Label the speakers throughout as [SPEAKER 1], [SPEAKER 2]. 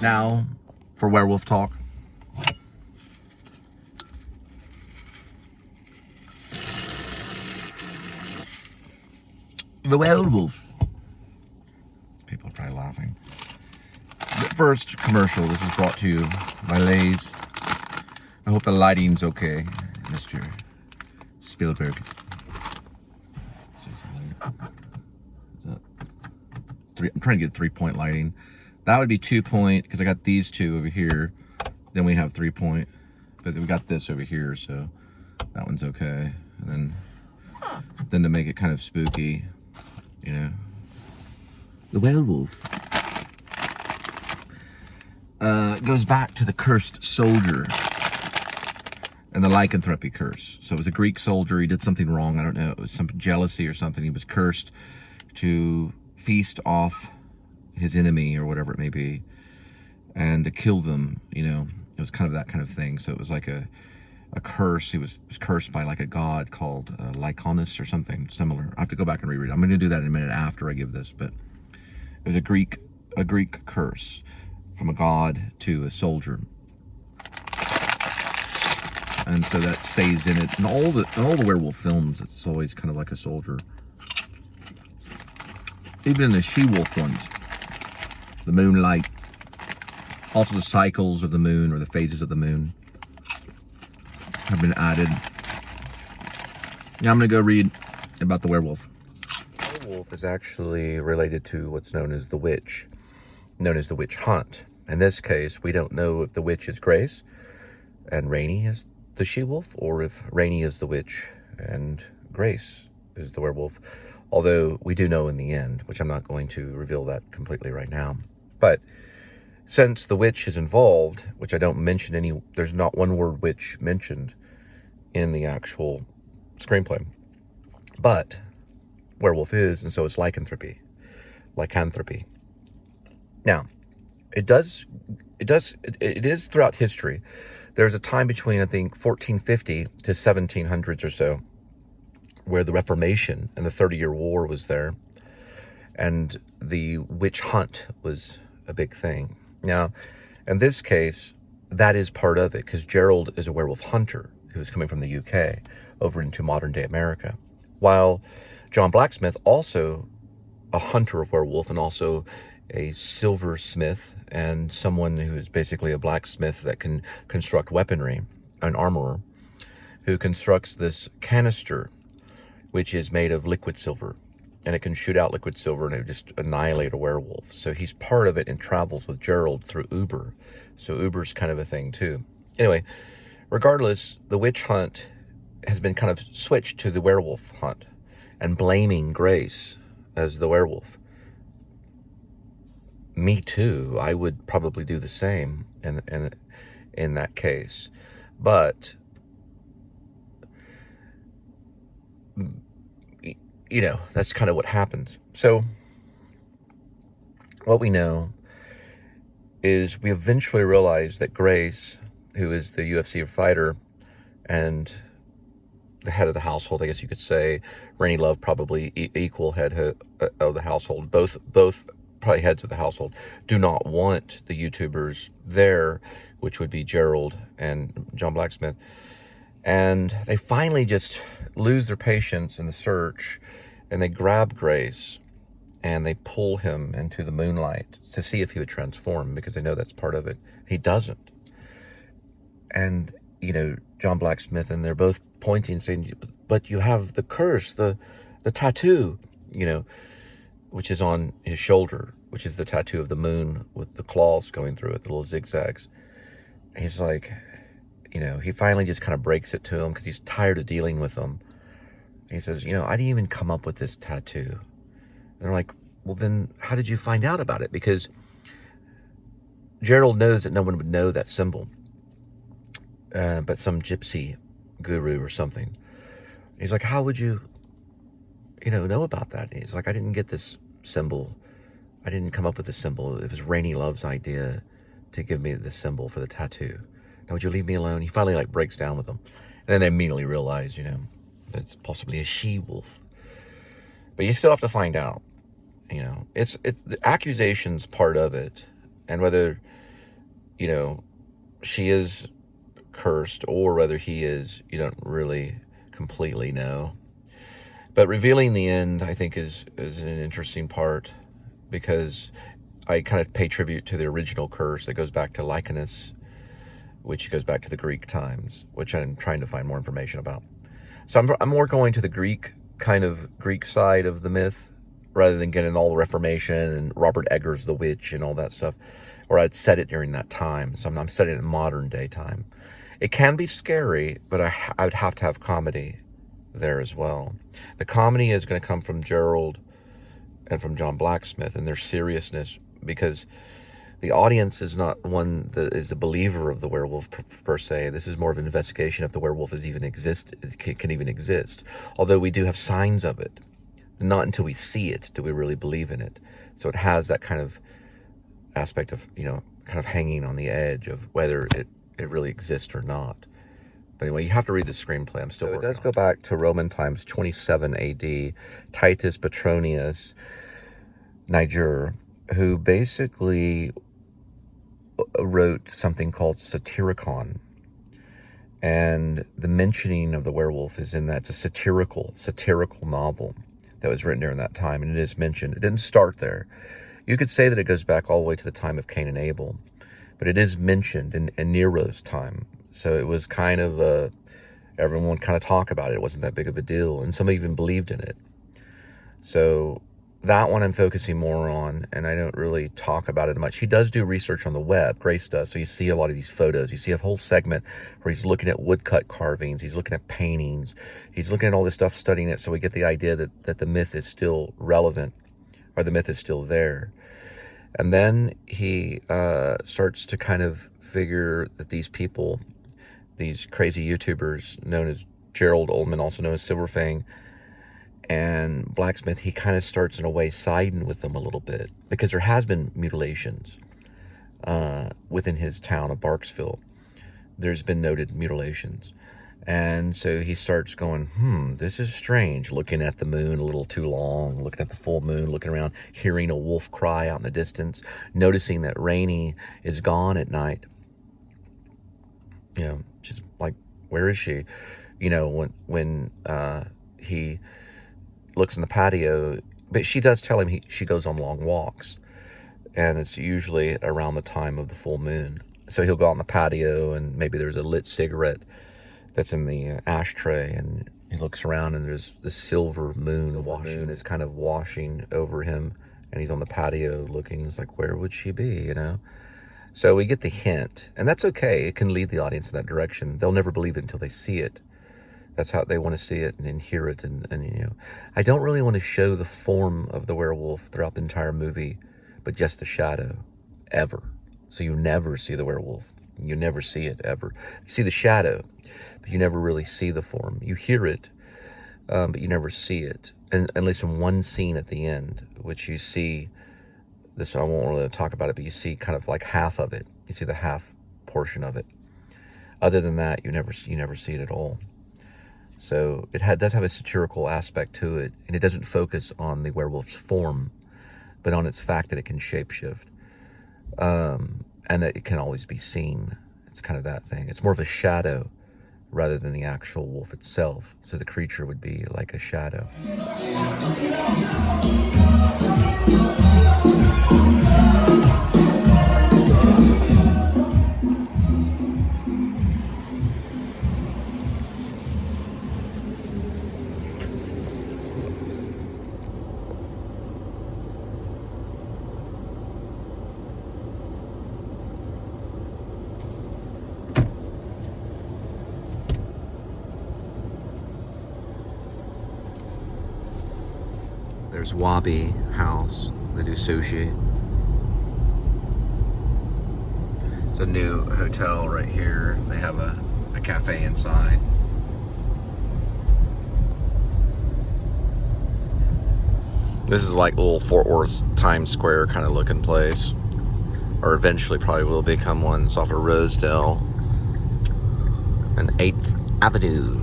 [SPEAKER 1] Now, for werewolf talk. The werewolf. People are probably laughing. The first commercial, this is brought to you by Lay's. I hope the lighting's okay, Mr. Spielberg. I'm trying to get 3-point lighting. That would be 2-point, because I got these two over here. Then we have 3-point. But we got this over here, so that one's okay. And then to make it kind of spooky, you know. The werewolf. Goes back to the cursed soldier and the lycanthropy curse. So it was a Greek soldier. He did something wrong. I don't know. It was some jealousy or something. He was cursed to feast off his enemy or whatever it may be, and to kill them, you know. It was kind of that kind of thing. So it was like a curse. He was cursed by like a god called Lycanus or something similar. I have to go back and reread it. I'm going to do that in a minute after I give this, but it was a Greek curse from a god to a soldier. And so that stays in it. In all the werewolf films, it's always kind of like a soldier. Even in the she-wolf ones, the moonlight, also the cycles of the moon or the phases of the moon have been added. Now I'm going to go read about the werewolf. The werewolf is actually related to what's known as the witch, known as the witch hunt. In this case, we don't know if the witch is Grace and Rainey is the she-wolf, or if Rainey is the witch and Grace is the werewolf. Although we do know in the end, which I'm not going to reveal that completely right now. But since the witch is involved, which I don't mention there's not one word witch mentioned in the actual screenplay. But werewolf is, and so is lycanthropy. Now, it is throughout history. There's a time between, I think, 1450 to 1700s or so, where the Reformation and the 30-Year War was there, and the witch hunt was a big thing. Now, in this case, that is part of it, because Gerald is a werewolf hunter who is coming from the UK over into modern-day America, while John Blacksmith, also a hunter of werewolf and also a silversmith and someone who is basically a blacksmith that can construct weaponry, an armorer, who constructs this canister, which is made of liquid silver, and it can shoot out liquid silver and it would just annihilate a werewolf. So he's part of it and travels with Gerald through Uber. So Uber's kind of a thing too. Anyway, regardless, the witch hunt has been kind of switched to the werewolf hunt and blaming Grace as the werewolf. Me too. I would probably do the same in that case. But you know, that's kind of what happens. So what we know is we eventually realize that Grace, who is the UFC fighter and the head of the household, I guess you could say, Rainey Love probably equal head of the household, both probably heads of the household, do not want the YouTubers there, which would be Gerald and John Blacksmith. And they finally just lose their patience in the search, and they grab Grace and they pull him into the moonlight to see if he would transform, because they know that's part of it. He doesn't. And, you know, John Blacksmith, and they're both pointing, saying, but you have the curse, the tattoo, you know, which is on his shoulder, which is the tattoo of the moon with the claws going through it, the little zigzags. He's like, you know, he finally just kind of breaks it to him because he's tired of dealing with them. He says, you know, I didn't even come up with this tattoo. And they're like, well, then how did you find out about it? Because Gerald knows that no one would know that symbol, but some gypsy guru or something. He's like, how would you, know about that? And he's like, I didn't get this symbol. I didn't come up with this symbol. It was Rainey Love's idea to give me this symbol for the tattoo. Now, would you leave me alone? He finally breaks down with them. And then they immediately realize, that it's possibly a she-wolf. But you still have to find out, it's the accusation's part of it. And whether, she is cursed or whether he is, you don't really completely know. But revealing the end, I think, is an interesting part, because I kind of pay tribute to the original curse that goes back to Lycanus, which goes back to the Greek times, which I'm trying to find more information about. So I'm more going to the Greek side of the myth, rather than getting all the Reformation and Robert Eggers' The Witch and all that stuff, or I'd set it during that time. So I'm setting it in modern day time. It can be scary, but I would have to have comedy there as well. The comedy is going to come from Gerald and from John Blacksmith and their seriousness, because the audience is not one that is a believer of the werewolf per se. This is more of an investigation if the werewolf can even exist. Although we do have signs of it. Not until we see it do we really believe in it. So it has that kind of aspect of, kind of hanging on the edge of whether it really exists or not. But anyway, you have to read the screenplay. I'm still working on it. It does go back to Roman times, 27 AD. Titus Petronius Niger, who basically wrote something called Satyricon. And the mentioning of the werewolf is in that. It's a satirical novel that was written during that time, and it is mentioned. It didn't start there. You could say that it goes back all the way to the time of Cain and Abel, but it is mentioned in Nero's time. So it was kind of everyone kind of talk about it. It wasn't that big of a deal, and some even believed in it. So that one I'm focusing more on, and I don't really talk about it much. He does do research on the web, Grace does, so you see a lot of these photos. You see a whole segment where he's looking at woodcut carvings, he's looking at paintings, he's looking at all this stuff, studying it, so we get the idea that the myth is still relevant, or the myth is still there. And then he starts to kind of figure that these people, these crazy YouTubers known as Gerald Ullman, also known as Silverfang, and Blacksmith, he kind of starts in a way siding with them a little bit, because there has been mutilations within his town of Barksville. There's been noted mutilations. And so he starts going, this is strange, looking at the moon a little too long, looking at the full moon, looking around, hearing a wolf cry out in the distance, noticing that Rainey is gone at night. Just like, where is she? When he looks in the patio, but she does tell him she goes on long walks, and it's usually around the time of the full moon. So he'll go out on the patio, and maybe there's a lit cigarette that's in the ashtray, and he looks around, and there's the silver moon is kind of washing over him, and he's on the patio looking. It's like, where would she be, So we get the hint, and that's okay. It can lead the audience in that direction. They'll never believe it until they see it. That's how they want to see it and hear it. And I don't really want to show the form of the werewolf throughout the entire movie, but just the shadow, ever. So you never see the werewolf. You never see it, ever. You see the shadow, but you never really see the form. You hear it, but you never see it. And at least in one scene at the end, which you see, this I won't really talk about it, but you see kind of like half of it. You see the half portion of it. Other than that, you never see it at all. So it does have a satirical aspect to it, and it doesn't focus on the werewolf's form, but on its fact that it can shapeshift, and that it can always be seen. It's kind of that thing. It's more of a shadow rather than the actual wolf itself. So the creature would be like a shadow. There's Wabi House. They do sushi. It's a new hotel right here. They have a cafe inside. This is like a little Fort Worth Times Square kind of looking place. Or eventually probably will become one. It's off of Rosedale and 8th Avenue.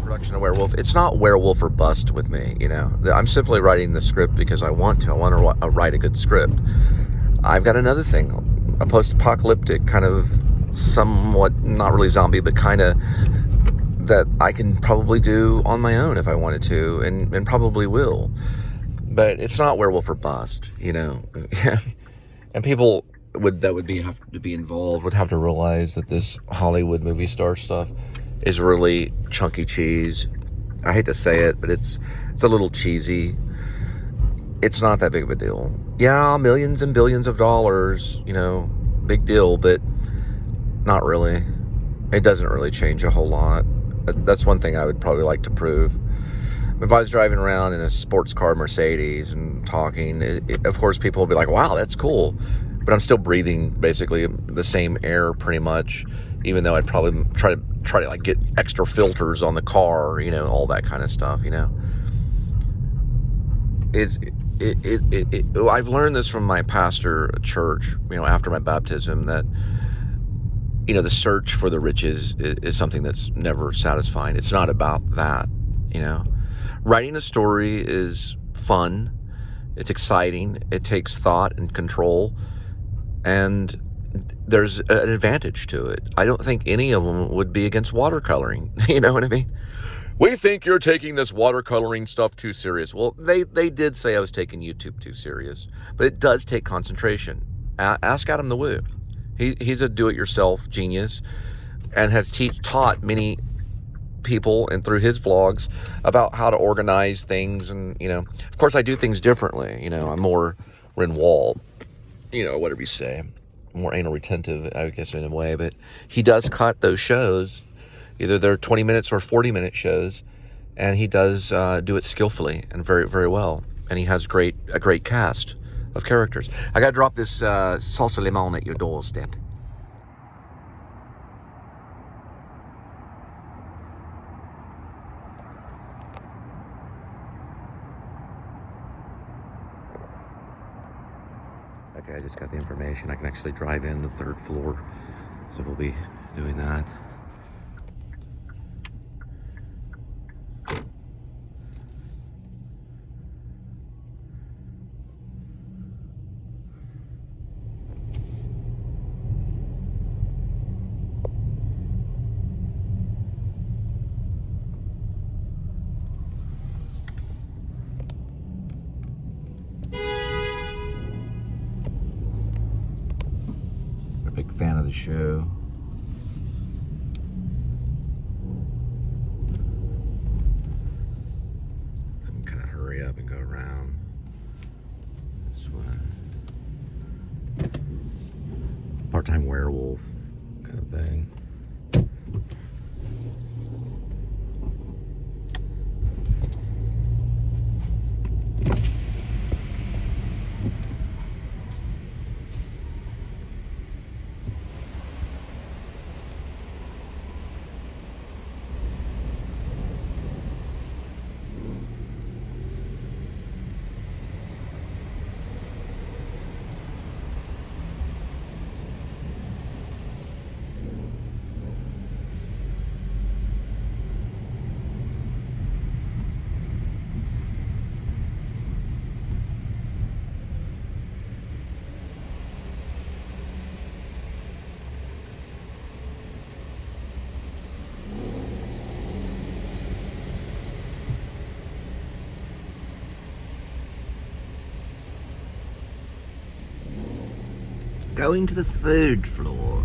[SPEAKER 1] Production of Werewolf. It's not werewolf or bust with me, you know. I'm simply writing the script because I want to. I want to write a good script. I've got another thing, a post-apocalyptic kind of somewhat, not really zombie, but kind of that I can probably do on my own if I wanted to, and probably will. But it's not werewolf or bust, you know. And people that would have to be involved would have to realize that this Hollywood movie star stuff is really chunky cheese. I hate to say it, but it's a little cheesy. It's not that big of a deal. Yeah, millions and billions of dollars, you know, big deal, but not really. It doesn't really change a whole lot. That's one thing I would probably like to prove. If I was driving around in a sports car Mercedes and talking, of course people will be like, wow, that's cool. But I'm still breathing basically the same air pretty much, even though I'd probably try to like get extra filters on the car, you know, all that kind of stuff, you know. I've learned this from my pastor at church, you know, after my baptism, that, you know, the search for the riches is something that's never satisfying. It's not about that, you know. Writing a story is fun. It's exciting. It takes thought and control. And there's an advantage to it. I don't think any of them would be against watercoloring. You know what I mean? We think you're taking this watercoloring stuff too serious. Well, they did say I was taking YouTube too serious. But it does take concentration. Ask Adam the Woo. He's a do-it-yourself genius and has taught many people and through his vlogs about how to organize things. And, you know, of course I do things differently. You know, I'm more Renwald, you know, whatever you say, more anal retentive, I guess, in a way. But he does cut those shows, either they're 20 minutes or 40-minute shows, and he does do it skillfully and very, very well. And he has a great cast of characters. I gotta drop this salsa limon at your doorstep. Okay, I just got the information. I can actually drive in the 3rd floor, so we'll be doing that. Big fan of the show. I'm kind of hurry up and go around this way. Part-time werewolf kind of thing. Going to the 3rd floor.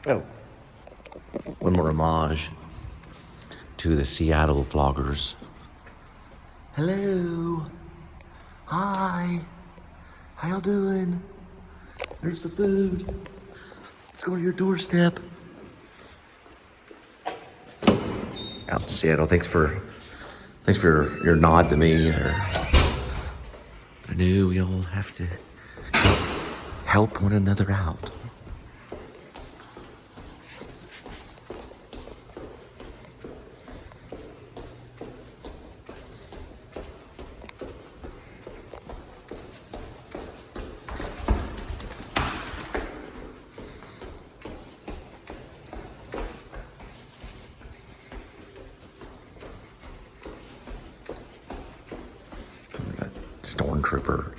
[SPEAKER 1] Oh, one more homage to the Seattle vloggers. Hello. Hi. How y'all doing? There's the food. Let's go to your doorstep. Out in Seattle. Thanks for your nod to me there. I knew we all have to help one another out. That stormtrooper.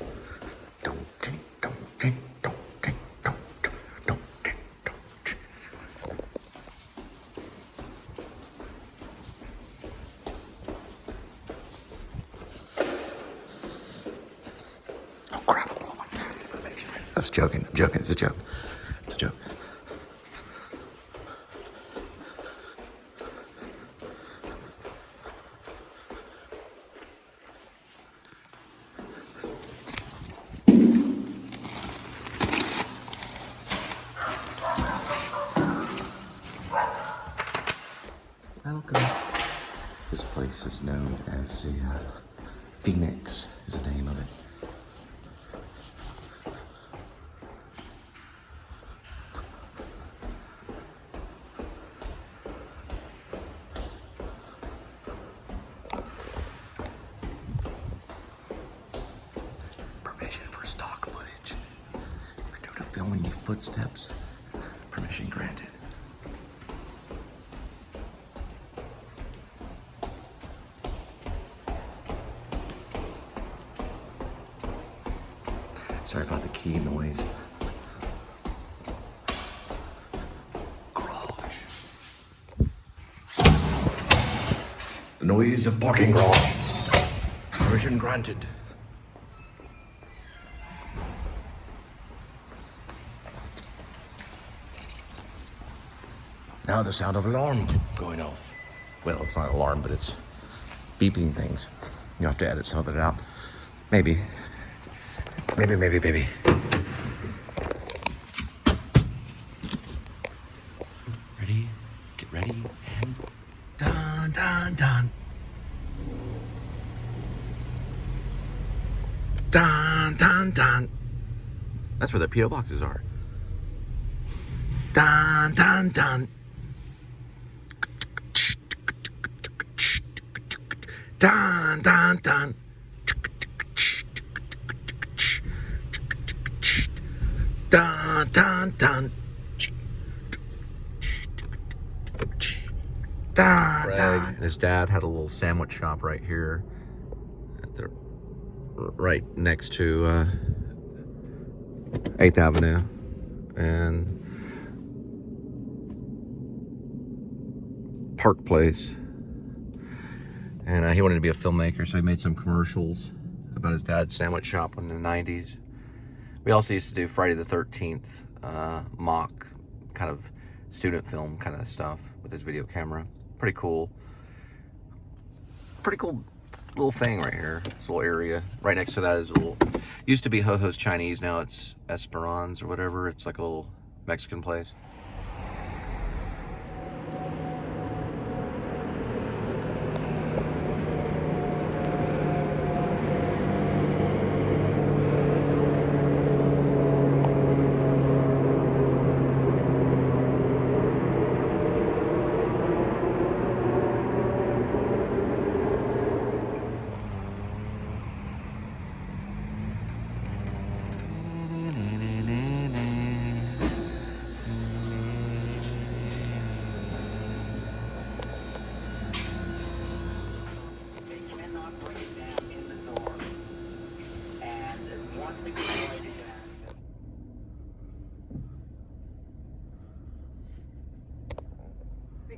[SPEAKER 1] Oh crap, I blew my dad's information. I was joking, it's a joke. It's a joke. Welcome. This place is known as the Phoenix, is the name of it. Permission for stock footage. If you're doing a film in your footsteps, permission granted. Sorry about the key noise. Garage. The noise of parking garage. Permission granted. Now the sound of alarm going off. Well, it's not an alarm, but it's beeping things. You have to edit some of it out. Maybe. Maybe. Ready? Get ready, and dun dun dun. Dun dun dun. That's where the P.O. boxes are. Dun dun dun. Dun dun dun. Dun dun dun. Dun, dun. And his dad had a little sandwich shop right here, right next to 8th Avenue, and Park Place. And he wanted to be a filmmaker, so he made some commercials about his dad's sandwich shop in the 90s. We also used to do Friday the 13th mock kind of student film kind of stuff with his video camera. Pretty cool little thing right here. This little area. Right next to that is a little, used to be Ho Ho's Chinese, now it's Esperanza or whatever. It's like a little Mexican place.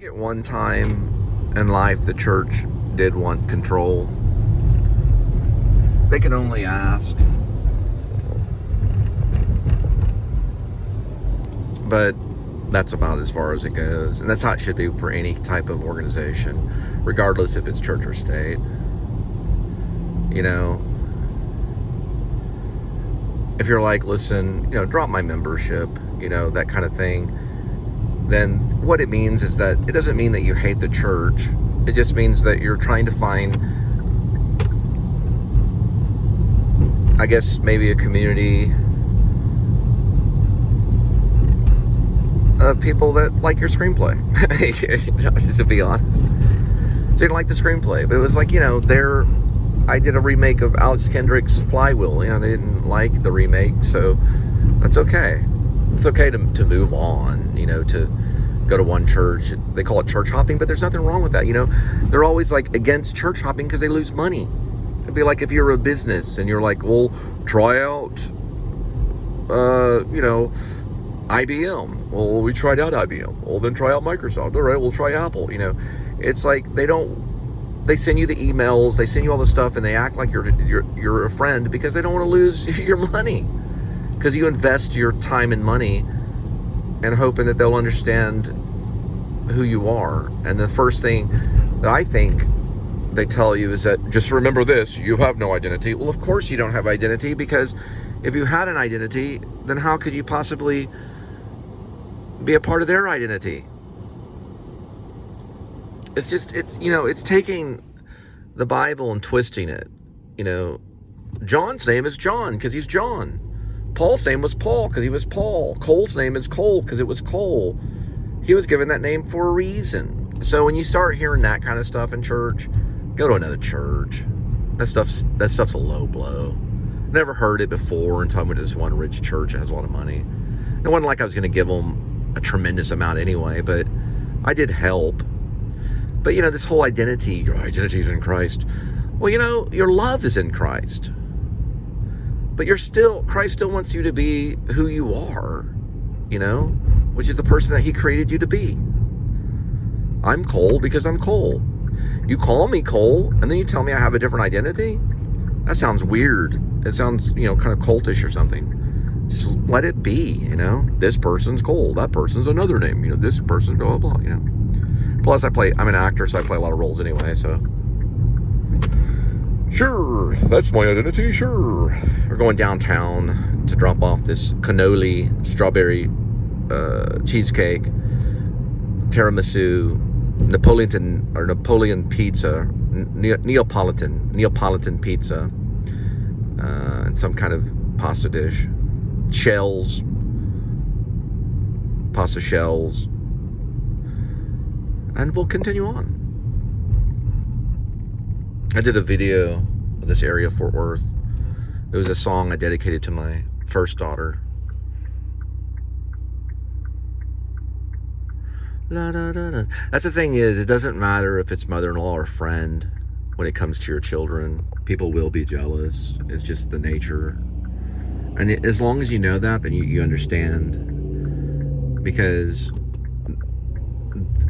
[SPEAKER 1] think at one time in life the church did want control. They can only ask. But that's about as far as it goes. And that's how it should be for any type of organization, regardless if it's church or state. You know, if you're like, listen, you know, drop my membership, you know, that kind of thing, then what it means is that it doesn't mean that you hate the church. It just means that you're trying to find, I guess, maybe a community of people that like your screenplay. You know, just to be honest. So you didn't like the screenplay, but it was like, you know, I did a remake of Alex Kendrick's Flywheel. You know, they didn't like the remake, so that's okay. It's okay to move on, you know, to go to one church. They call it church hopping, but there's nothing wrong with that. You know, they're always like against church hopping because they lose money. It'd be like if you're a business and you're like, well, try out, you know, IBM. Well, we tried out IBM. Well, then try out Microsoft. All right, we'll try Apple. You know, it's like they send you the emails, they send you all the stuff, and they act like you're a friend because they don't want to lose your money. Because you invest your time and money and hoping that they'll understand who you are. And the first thing that I think they tell you is that, just remember this, you have no identity. Well, of course you don't have identity, because if you had an identity, then how could you possibly be a part of their identity? It's you know, it's taking the Bible and twisting it. You know, John's name is John because he's John. Paul's name was Paul because he was Paul. Cole's name is Cole because it was Cole. He was given that name for a reason. So when you start hearing that kind of stuff in church, go to another church. That stuff's a low blow. Never heard it before until I went to this one rich church that has a lot of money. It wasn't like I was going to give them a tremendous amount anyway, but I did help. But, you know, this whole identity, your identity is in Christ. Well, you know, your love is in Christ. But Christ still wants you to be who you are, you know, which is the person that he created you to be. I'm Cole because I'm Cole. You call me Cole, and then you tell me I have a different identity? That sounds weird. It sounds, you know, kind of cultish or something. Just let it be, you know. This person's Cole. That person's another name. You know, this person's blah, blah, blah, you know. Plus, I'm an actor, so I play a lot of roles anyway, so. Sure, that's my identity, sure. We're going downtown to drop off this cannoli strawberry cheesecake, tiramisu, Napoleon pizza, Neapolitan pizza, and some kind of pasta dish. Pasta shells. And we'll continue on. I did a video of this area of Fort Worth. It was a song I dedicated to my first daughter. La, da, da, da. That's the thing is, it doesn't matter if it's mother-in-law or friend when it comes to your children. People will be jealous. It's just the nature. And as long as you know that, then you understand. Because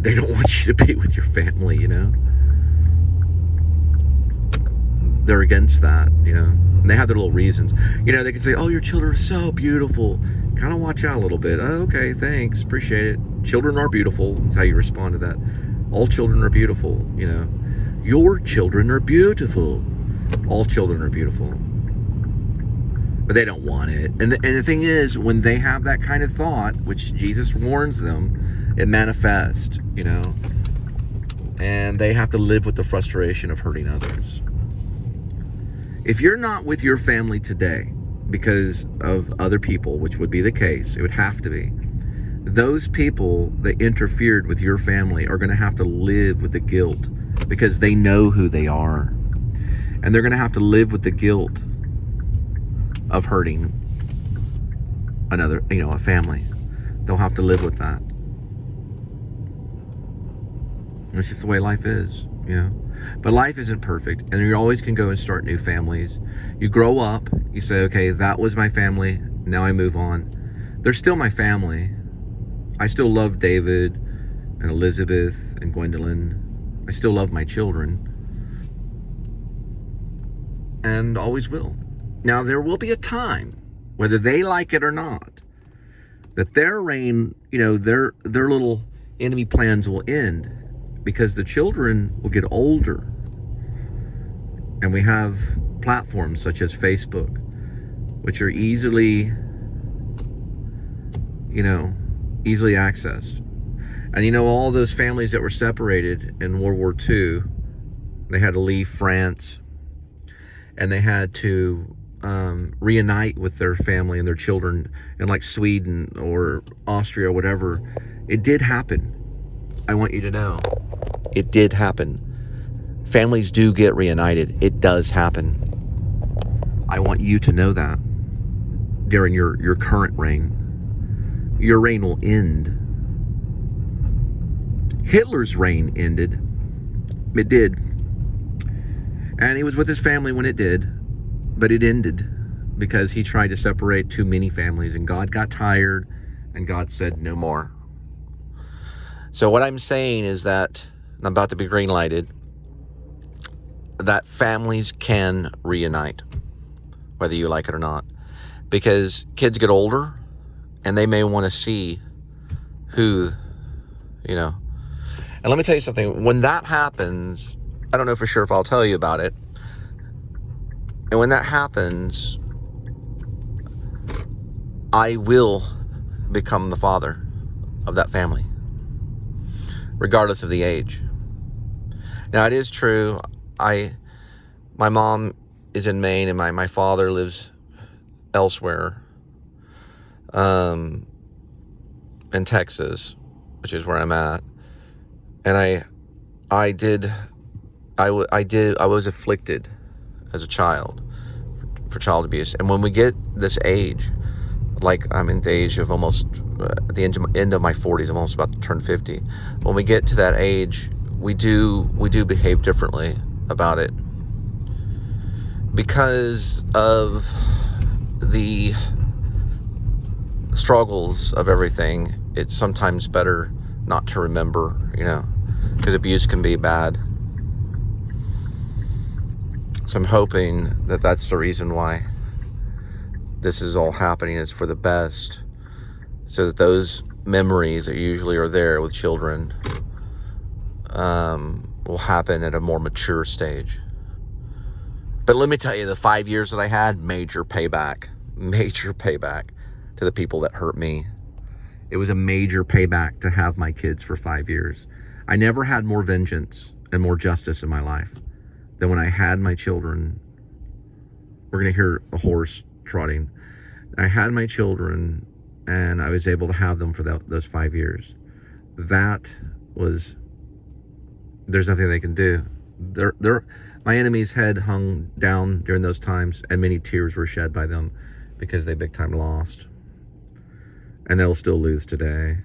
[SPEAKER 1] they don't want you to be with your family, you know? They're against that, you know? And they have their little reasons. You know, they can say, oh, your children are so beautiful. Kind of watch out a little bit. Oh, okay, thanks, appreciate it. Children are beautiful. That's how you respond to that. All children are beautiful, you know? Your children are beautiful. All children are beautiful. But they don't want it. And the thing is, when they have that kind of thought, which Jesus warns them, it manifests, you know? And they have to live with the frustration of hurting others. If you're not with your family today because of other people, which would be the case, it would have to be, those people that interfered with your family are going to have to live with the guilt because they know who they are. And they're going to have to live with the guilt of hurting another, you know, a family. They'll have to live with that. It's just the way life is, you know. But life isn't perfect, and you always can go and start new families. You grow up, you say, okay, that was my family, now I move on. They're still my family. I still love David and Elizabeth and Gwendolyn. I still love my children. And always will. Now, there will be a time, whether they like it or not, that their reign, you know, their little enemy plans will end, because the children will get older. And we have platforms such as Facebook, which are easily, you know, easily accessed. And you know, all those families that were separated in World War II, they had to leave France, and they had to reunite with their family and their children in like Sweden or Austria or whatever. It did happen. I want you to know, it did happen. Families do get reunited. It does happen. I want you to know that during your current reign. Your reign will end. Hitler's reign ended. It did. And he was with his family when it did, but it ended because he tried to separate too many families, and God got tired, and God said no more. So what I'm saying is that, I'm about to be green lighted, that families can reunite, whether you like it or not, because kids get older and they may want to see who, you know. And let me tell you something, when that happens, I don't know for sure if I'll tell you about it. And when that happens, I will become the father of that family, regardless of the age. Now, it is true, my mom is in Maine, and my father lives elsewhere, in Texas, which is where I'm at. And I was afflicted as a child for child abuse. And when we get this age, like I'm in the age of almost, at the end of my 40s, I'm almost about to turn 50. When we get to that age, we do behave differently about it, because of the struggles of everything. It's sometimes better not to remember, you know, because abuse can be bad. So I'm hoping that that's the reason why this is all happening, is for the best, so that those memories that usually are there with children will happen at a more mature stage. But let me tell you, the 5 years that I had, major payback to the people that hurt me. It was a major payback to have my kids for 5 years. I never had more vengeance and more justice in my life than when I had my children. We're going to hear a horse trotting. I had my children, and I was able to have them for those 5 years. That was, there's nothing they can do. My enemy's head hung down during those times, and many tears were shed by them because they big time lost. And they'll still lose today.